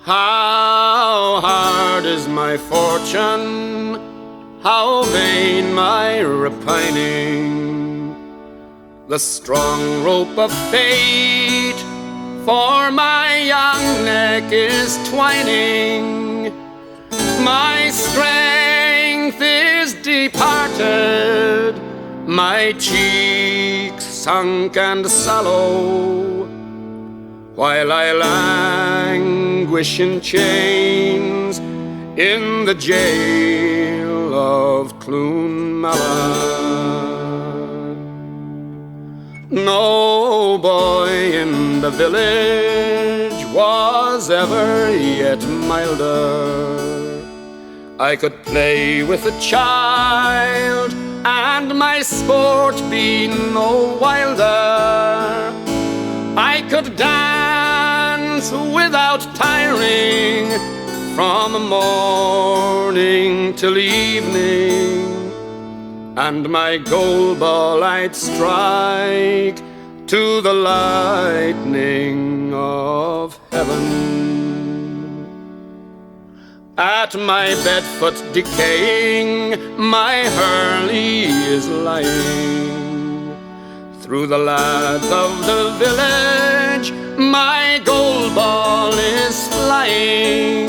How hard is my fortune, how vain my repining. The strong rope of fate for my young neck is twining. My strength is departed, my cheeks sunk and sallow, while I languish in chains in the jail of Clonmala. No boy in the village was ever yet milder. I could play with a child and my sport be no wilder. I could dance without tiring from morning till evening, and my goal ball I'd strike to the lightning of heaven. At my bed foot decaying, my Hurley is lying. Through the lads of the village, my goal ball is flying.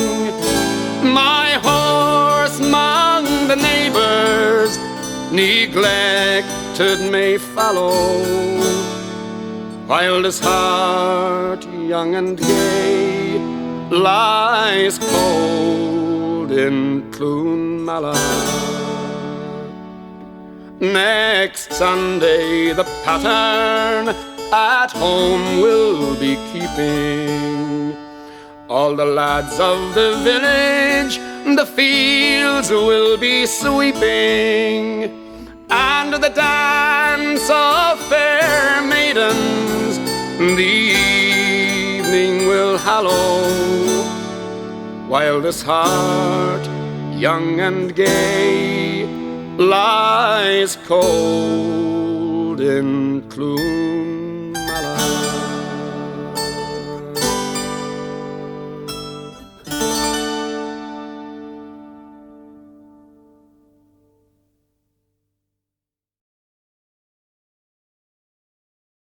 My horse among the neighbors, neglected may follow, while this heart, young and gay, lies cold in Clonmala. Next Sunday the pattern at home will be keeping. All the lads of the village the fields will be sweeping, and the dance of fair maidens the evening will hallow, while this heart, young and gay, lies cold in Clonmala.